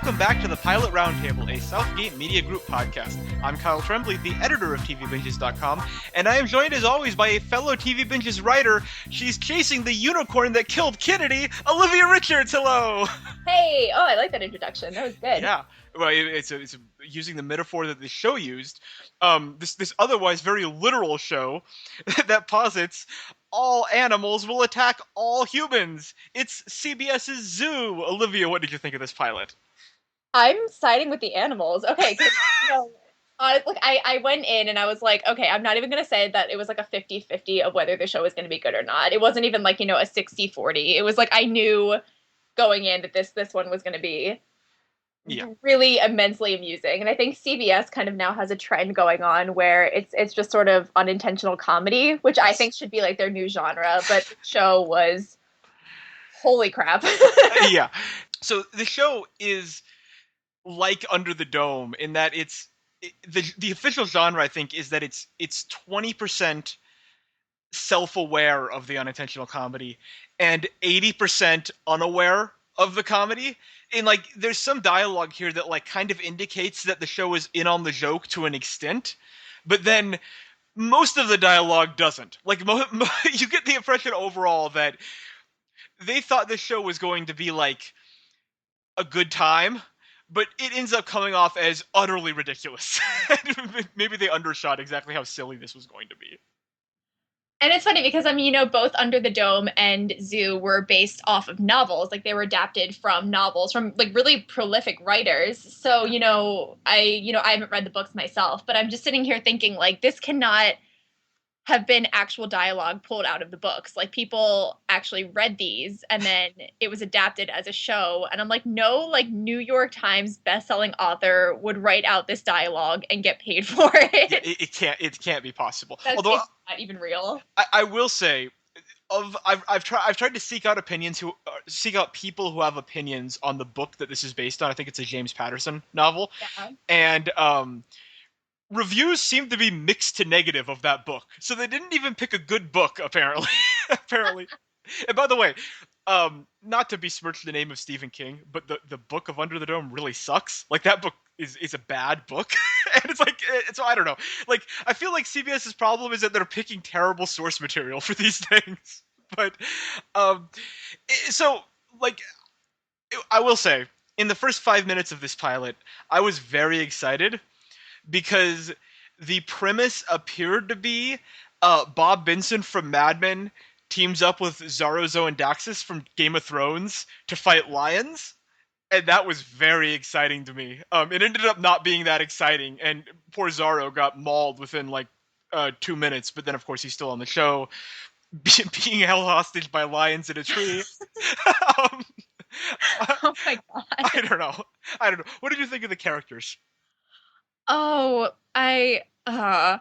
welcome back to the Pilot Roundtable, a Southgate Media Group podcast. I'm Kyle Tremblay, the editor of TVBinges.com, and I am joined as always by a fellow TV Binges writer. She's chasing the unicorn that killed Kennedy, Olivia Richards. Hello! Hey! Oh, I like that introduction. That was good. Yeah, well, it's using the metaphor that the show used. This otherwise very literal show that posits all animals will attack all humans. It's CBS's Zoo. Olivia, what did you think of this pilot? I'm siding with the animals. Okay, 'cause, I went in and I was like, okay, I'm not even going to say that it was like a 50-50 of whether the show was going to be good or not. It wasn't even like, a 60-40. It was like I knew going in that this one was going to be really immensely amusing. And I think CBS kind of now has a trend going on where it's just sort of unintentional comedy, which I think should be like their new genre, but the show was holy crap. Yeah. So the show is like Under the Dome in that the official genre, I think, is that it's 20% self-aware of the unintentional comedy and 80% unaware of the comedy. And like there's some dialogue here that like kind of indicates that the show is in on the joke to an extent, but then most of the dialogue doesn't. Like you get the impression overall that they thought this show was going to be like a good time, but it ends up coming off as utterly ridiculous. Maybe they undershot exactly how silly this was going to be. And it's funny because both Under the Dome and Zoo were based off of novels. Like they were adapted from novels from like really prolific writers. So, I haven't read the books myself, but I'm just sitting here thinking like this cannot have been actual dialogue pulled out of the books. Like people actually read these and then it was adapted as a show. And I'm like, no, like New York Times bestselling author would write out this dialogue and get paid for it. Yeah, it can't be possible. Although it's not even real. I will say, I've tried to seek out seek out people who have opinions on the book that this is based on. I think it's a James Patterson novel, Yeah. And reviews seem to be mixed to negative of that book. So they didn't even pick a good book, apparently. Apparently. And by the way, not to besmirch the name of Stephen King, but the book of Under the Dome really sucks. Like that book is a bad book. And it's like, so I don't know. Like, I feel like CBS's problem is that they're picking terrible source material for these things. But, so, like, I will say, in the first 5 minutes of this pilot, I was very excited because the premise appeared to be Bob Benson from Mad Men teams up with Zaro Zoandaxis from Game of Thrones to fight lions, and that was very exciting to me. It ended up not being that exciting, and poor Zaro got mauled within like 2 minutes, but then of course he's still on the show, being held hostage by lions in a tree. Oh my god. I don't know. What did you think of the characters? Oh, it was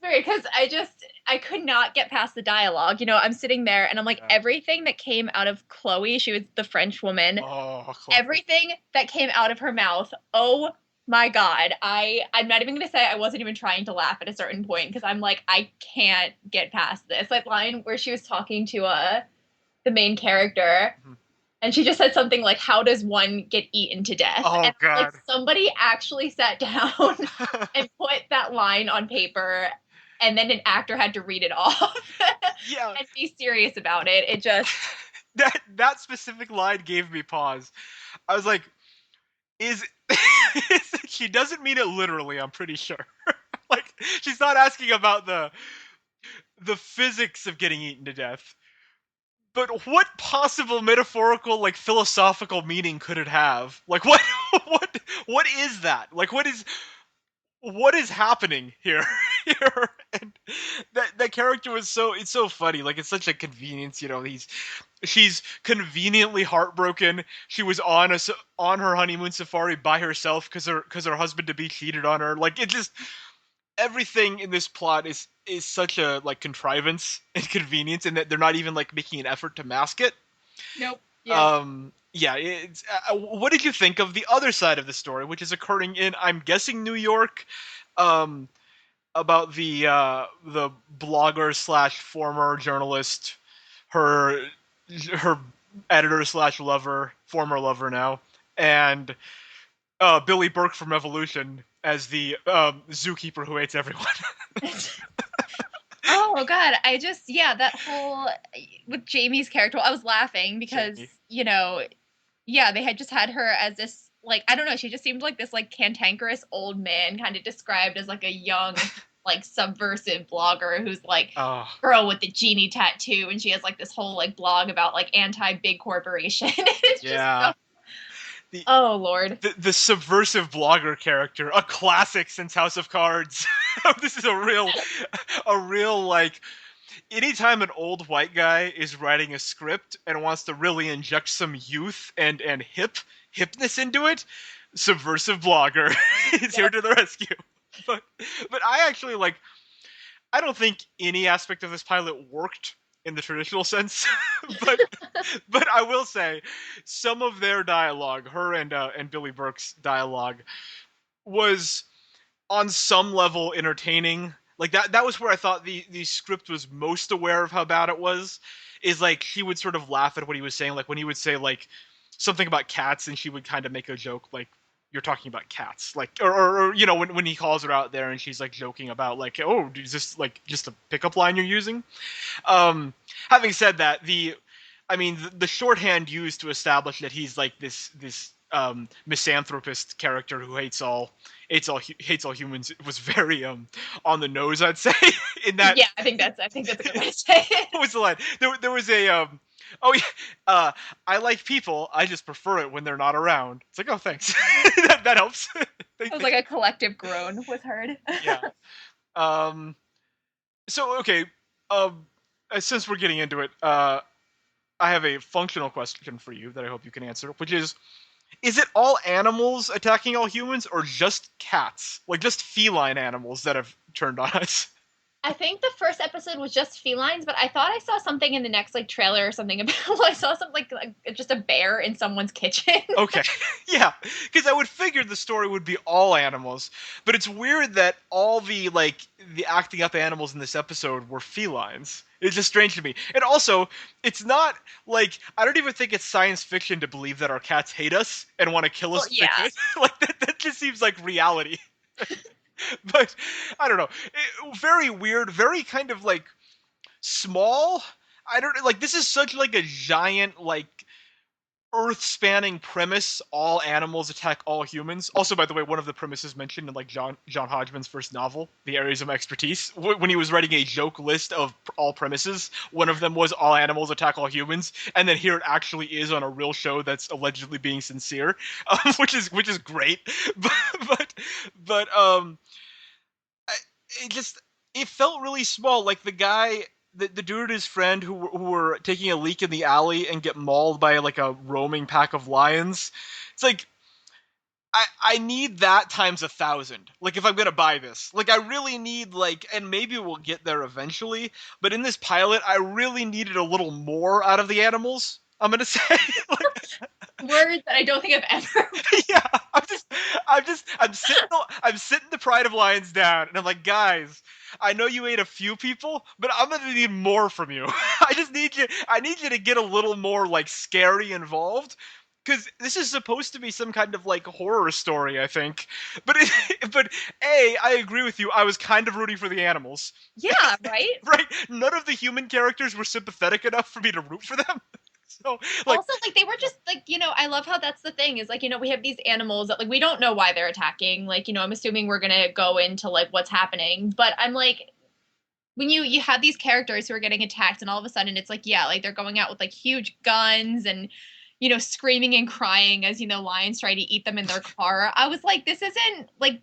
weird because I could not get past the dialogue. I'm sitting there and I'm like, everything that came out of Chloe, she was the French woman, everything that came out of her mouth, oh my god. I'm not even going to say I wasn't even trying to laugh at a certain point because I'm like, I can't get past this. That line where she was talking to the main character. Mm-hmm. And she just said something like, how does one get eaten to death? Oh, and God. like somebody actually sat down and put that line on paper, and then an actor had to read it off and be serious about it. It just... that specific line gave me pause. I was like, she doesn't mean it literally, I'm pretty sure. Like, she's not asking about the physics of getting eaten to death. But what possible metaphorical, like, philosophical meaning could it have? Like, what is that? Like, what is happening here? And that character was it's so funny. Like, it's such a convenience, she's conveniently heartbroken. She was on her honeymoon safari by herself because her husband to be cheated on her. Like, it just... everything in this plot is such a like contrivance and convenience, and that they're not even like making an effort to mask it. Nope. Yeah. It's, what did you think of the other side of the story, which is occurring in, I'm guessing, New York, about the blogger slash former journalist, her editor slash lover, former lover now, and Billy Burke from Evolution as the zookeeper who hates everyone. Oh god, I just yeah, that whole with Jamie's character, I was laughing because, Jamie. yeah, they had just had her as this like I don't know, she just seemed like this like cantankerous old man kind of described as like a young like subversive blogger who's like Oh, girl with the genie tattoo and she has like this whole like blog about like anti big corporation. It's just yeah. so The, oh lord. the subversive blogger character, a classic since House of Cards. This is a real like anytime an old white guy is writing a script and wants to really inject some youth and hipness into it, subversive blogger is here Yep. to the rescue. But but I actually like I don't think any aspect of this pilot worked in the traditional sense, but but I will say some of their dialogue, her and Billy Burke's dialogue, was on some level entertaining. Like that was where I thought the script was most aware of how bad it was. Is like she would sort of laugh at what he was saying, like when he would say like something about cats, and she would kind of make a joke like you're talking about cats, like or when he calls her out there and she's like joking about like, oh, is this like just a pickup line you're using? Um, Having said that, I mean, the shorthand used to establish that he's like this misanthropist character who hates all humans was very on the nose, I'd say. In that, Yeah, I think that's a good way to say it. what was the line? There was a oh yeah, I like people. I just prefer it when they're not around. It's like, oh, thanks. That helps. It was like a collective groan was heard. Yeah. Um. So okay. Um. Since we're getting into it, I have a functional question for you that I hope you can answer, which is it all animals attacking all humans or just cats? Like just feline animals that have turned on us? I think the first episode was just felines, but I thought I saw something in the next like trailer or something about I saw something like just a bear in someone's kitchen. Okay. Yeah, because I would figure the story would be all animals, but it's weird that all the acting up animals in this episode were felines. It's just strange to me. And also, it's not like I don't even think it's science fiction to believe that our cats hate us and want to kill Well, us if they yeah. could. Like that just seems like reality. But I don't know. Very weird, very kind of like small. I don't like this is such like a giant like earth-spanning premise. All animals attack all humans. Also, by the way, one of the premises mentioned in like John Hodgman's first novel, The Areas of Expertise, when he was writing a joke list of all premises, one of them was all animals attack all humans, and then here it actually is on a real show that's allegedly being sincere, which is great. but but but I, it just it felt really small. Like the dude and his friend who were taking a leak in the alley and get mauled by like a roaming pack of lions. It's like I need that times 1,000. Like if I'm gonna buy this, like I really need like, and maybe we'll get there eventually. But in this pilot, I really needed a little more out of the animals. I'm gonna say, like, Words that I don't think I've ever. yeah, I'm sitting the Pride of Lions down, and I'm like, guys, I know you ate a few people, but I'm gonna need more from you. I need you to get a little more like scary involved, because this is supposed to be some kind of like horror story, I think. But but I agree with you. I was kind of rooting for the animals, Yeah, right. right? None of the human characters were sympathetic enough for me to root for them. So like, Also, like they were just like I love how that's the thing is like we have these animals that like we don't know why they're attacking. Like I'm assuming we're gonna go into like what's happening, but I'm like when you have these characters who are getting attacked and all of a sudden it's like yeah like they're going out with like huge guns and screaming and crying as lions try to eat them in their car. I was like this isn't like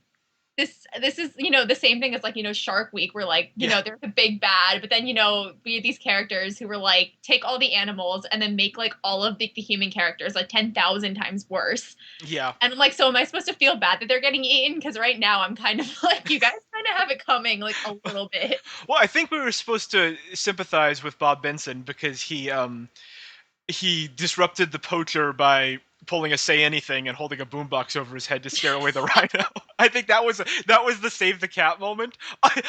this is the same thing as like Shark Week where like yeah, they're the big bad, but then we have these characters who were like take all the animals and then make like all of the human characters like 10,000 times worse. yeah. And I'm like, so am I supposed to feel bad that they're getting eaten? Because right now I'm kind of like, you guys kind of have it coming like a little bit. Well, I think we were supposed to sympathize with Bob Benson because he disrupted the poacher by pulling a say anything and holding a boombox over his head to scare away the rhino. I think that was the save the cat moment.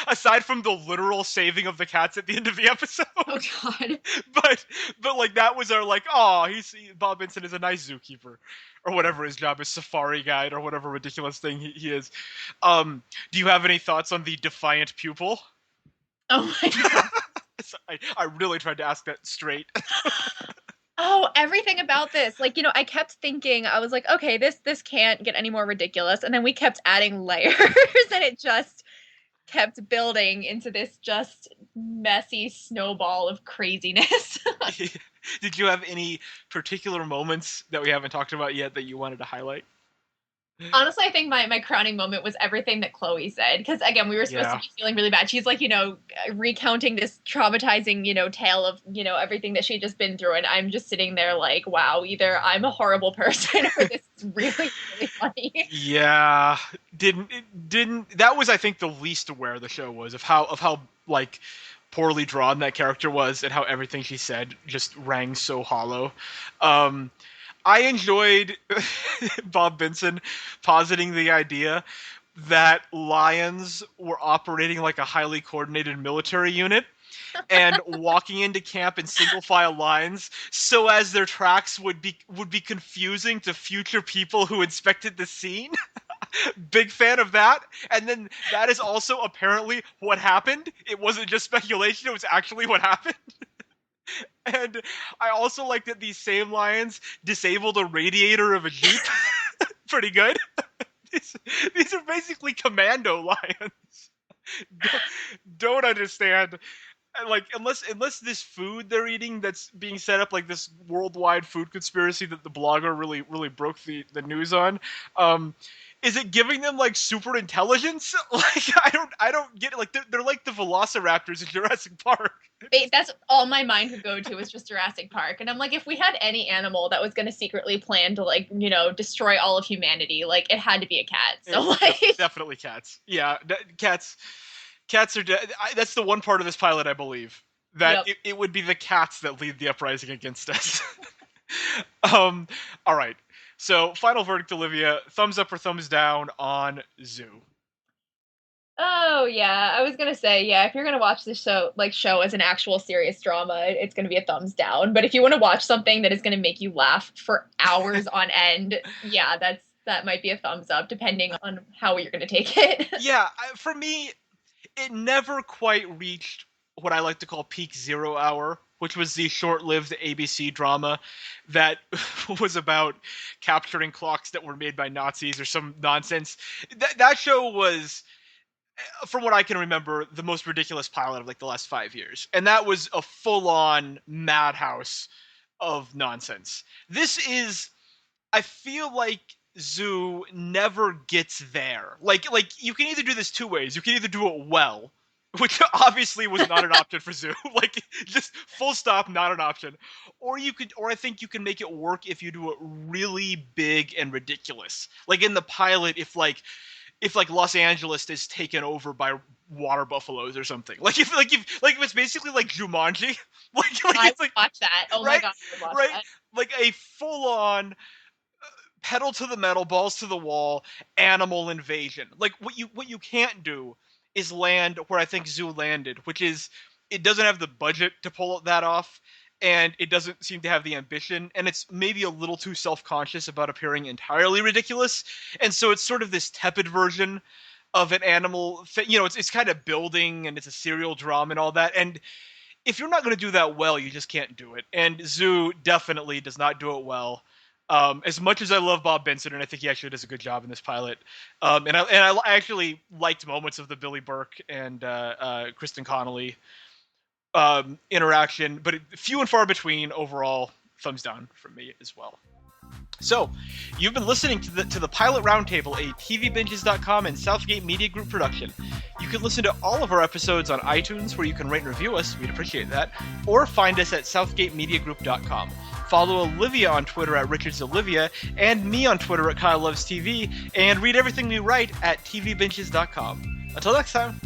Aside from the literal saving of the cats at the end of the episode. Oh God. but like that was our like, oh, Bob Benson is a nice zookeeper, or whatever his job is, safari guide, or whatever ridiculous thing he is. Do you have any thoughts on the defiant pupil? Oh my God. I really tried to ask that straight. Oh, everything about this. Like, I kept thinking, I was like, okay, this can't get any more ridiculous. And then we kept adding layers and it just kept building into this just messy snowball of craziness. Did you have any particular moments that we haven't talked about yet that you wanted to highlight? Honestly, I think my crowning moment was everything that Chloe said. Because again, we were supposed to be feeling really bad. She's like, recounting this traumatizing, tale of, everything that she'd just been through. And I'm just sitting there like, wow, either I'm a horrible person or this is really, really funny. Yeah. Didn't that was, I think, the least aware the show was of how like poorly drawn that character was, and how everything she said just rang so hollow. I enjoyed Bob Benson positing the idea that lions were operating like a highly coordinated military unit and walking into camp in single file lines so as their tracks would be confusing to future people who inspected the scene. Big fan of that. And then that is also apparently what happened. It wasn't just speculation, it was actually what happened. And I also like that these same lions disabled a radiator of a Jeep. Pretty good. These are basically commando lions. Don't understand. Like, unless this food they're eating that's being set up, like this worldwide food conspiracy that the blogger really broke the news on, is it giving them like super intelligence? Like, I don't get it. Like, they're like the velociraptors in Jurassic Park. That's all my mind could go to was just Jurassic Park. And I'm like, if we had any animal that was going to secretly plan to, like, destroy all of humanity, like, it had to be a cat. So, like, definitely cats. Yeah, cats are that's the one part of this pilot I believe that it would be the cats that lead the uprising against us. All right. So, final verdict, Olivia. Thumbs up or thumbs down on Zoo? Oh yeah, I was gonna say, yeah, if you're gonna watch this show as an actual serious drama, it's gonna be a thumbs down. But if you want to watch something that is gonna make you laugh for hours on end, yeah, that might be a thumbs up, depending on how you're gonna take it. Yeah, for me, it never quite reached what I like to call peak 0 hour, which was the short-lived ABC drama that was about capturing clocks that were made by Nazis or some nonsense. That show was, from what I can remember, the most ridiculous pilot of like the last 5 years. And that was a full-on madhouse of nonsense. This is, I feel like Zoo never gets there. Like you can either do this two ways. You can either do it well, which obviously was not an option for Zoo. Like, just full stop, not an option. Or I think you can make it work if you do it really big and ridiculous. Like in the pilot, if Los Angeles is taken over by water buffaloes or something. Like if it's basically like Jumanji. I would watch that. Oh right? My God, I would watch right? that. Like a full-on pedal to the metal, balls to the wall, animal invasion. Like what you can't do is land where I think Zoo landed, which is it doesn't have the budget to pull that off, and it doesn't seem to have the ambition, and it's maybe a little too self-conscious about appearing entirely ridiculous, and so it's sort of this tepid version of an animal it's kind of building, and it's a serial drama and all that, and if you're not going to do that well, you just can't do it, and Zoo definitely does not do it well. As much as I love Bob Benson, and I think he actually does a good job in this pilot, and I actually liked moments of the Billy Burke and Kristen Connolly interaction, but few and far between. Overall, thumbs down from me as well. So, you've been listening to the Pilot Roundtable, a TVBinges.com and Southgate Media Group production. You can listen to all of our episodes on iTunes, where you can rate and review us. We'd appreciate that. Or find us at southgatemediagroup.com. Follow Olivia on Twitter at RichardsOlivia, and me on Twitter at KyleLovesTV, and read everything we write at TVBinges.com. Until next time.